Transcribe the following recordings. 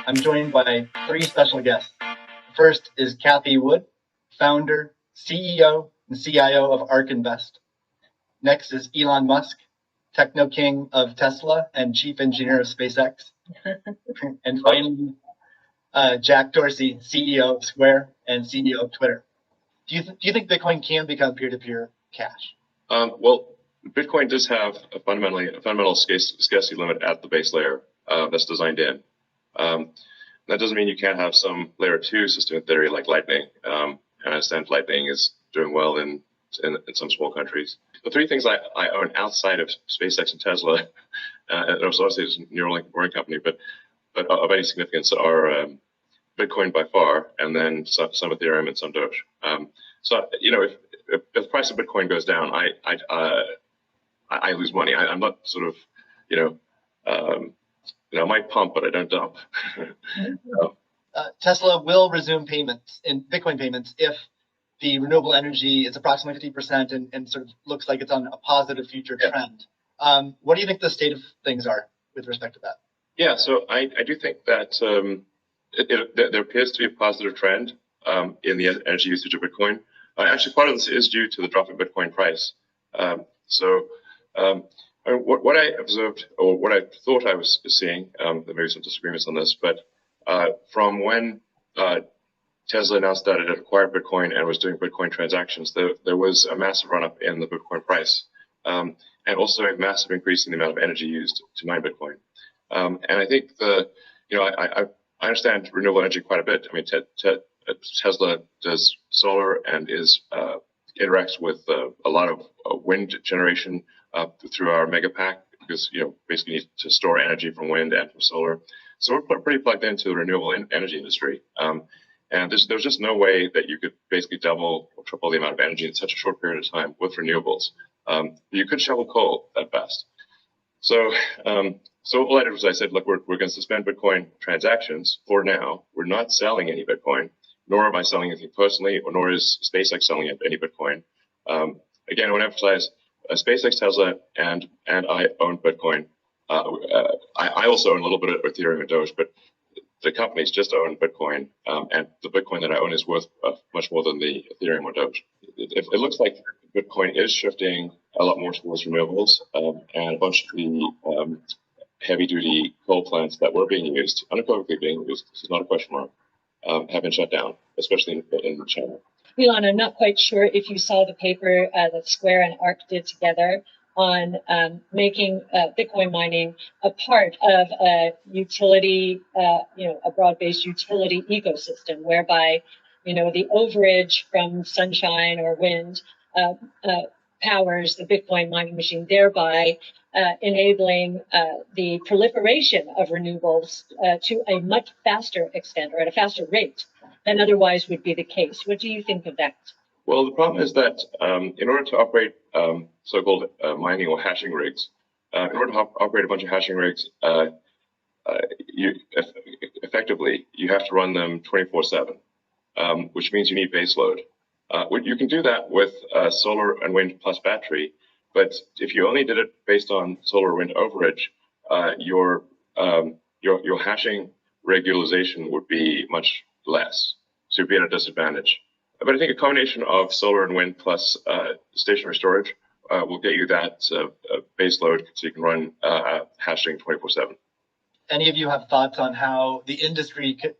I'm joined by three special guests. First is Kathy Wood, founder, CEO, and CIO of ARK Invest. Next is Elon Musk, techno king of Tesla and chief engineer of SpaceX. And finally, Jack Dorsey, CEO of Square and CEO of Twitter. Do you think Bitcoin can become peer-to-peer cash? Well, Bitcoin does have a fundamental scarcity limit at the base layer that's designed in. That doesn't mean you can't have some layer 2 system in theory like Lightning. And I understand Lightning is doing well in some small countries. The three things I own outside of SpaceX and Tesla, and also it's a Neuralink boring company, but of any significance are Bitcoin by far, and then some Ethereum and some Doge. So if the price of Bitcoin goes down, I lose money. I'm not sort of I might pump, but I don't dump. Tesla will resume payments in Bitcoin payments if the renewable energy is approximately 50% and sort of looks like it's on a positive future trend. What do you think the state of things are with respect to that? Yeah, so I do think that there appears to be a positive trend in the energy usage of Bitcoin. Actually, part of this is due to the drop in Bitcoin price. What I observed, or what I thought I was seeing, there may be some disagreements on this, but from when Tesla announced that it had acquired Bitcoin and was doing Bitcoin transactions, there was a massive run-up in the Bitcoin price, and also a massive increase in the amount of energy used to mine Bitcoin. And I think I understand renewable energy quite a bit. I mean, Tesla does solar and interacts with a lot of wind generation through our mega pack, because basically need to store energy from wind and from solar. So we're pretty plugged into the renewable energy industry. And there's just no way that you could basically double or triple the amount of energy in such a short period of time with renewables. You could shovel coal at best. So all I did was I said, look, we're going to suspend Bitcoin transactions for now. We're not selling any Bitcoin, nor am I selling anything personally, or nor is SpaceX selling any Bitcoin. Again, I want to emphasize SpaceX, Tesla, and I own Bitcoin. I also own a little bit of Ethereum and Doge, but the companies just own Bitcoin, and the Bitcoin that I own is worth much more than the Ethereum or Doge. It looks like Bitcoin is shifting a lot more towards renewables, and a bunch of the heavy-duty coal plants that were being used, unequivocally being used, this is not a question mark, have been shut down, especially in China. Elon, I'm not quite sure if you saw the paper that Square and ARK did together on making Bitcoin mining a part of a utility, a broad-based utility ecosystem, whereby, the overage from sunshine or wind powers the Bitcoin mining machine, thereby enabling the proliferation of renewables to a much faster extent, or at a faster rate than otherwise would be the case. What do you think of that? Well, the problem is that in order to operate so-called mining or hashing rigs, in order to operate a bunch of hashing rigs, effectively, you have to run them 24/7, which means you need base load. You can do that with solar and wind plus battery, but if you only did it based on solar or wind overage, your hashing rig utilization would be much less, so you'd be at a disadvantage. But I think a combination of solar and wind plus stationary storage will get you that base load, so you can run hashing 24/7. Any of you have thoughts on how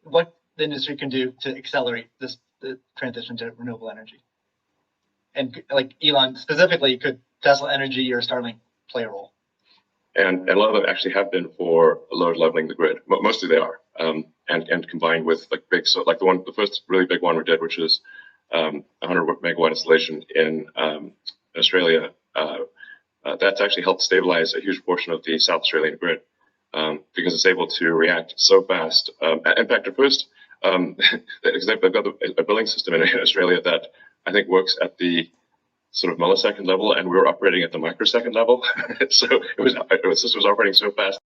what the industry can do to accelerate the transition to renewable energy? And like Elon specifically, could Tesla Energy or Starlink play a role? And a lot of them actually have been for load leveling the grid. Mostly they are, and combined with the first really big one we did, which is 100 megawatt installation in Australia. That's actually helped stabilize a huge portion of the South Australian grid, because it's able to react so fast. In fact, at first, because they've got a billing system in Australia that I think works at the sort of millisecond level, and we were operating at the microsecond level. So the system was operating so fast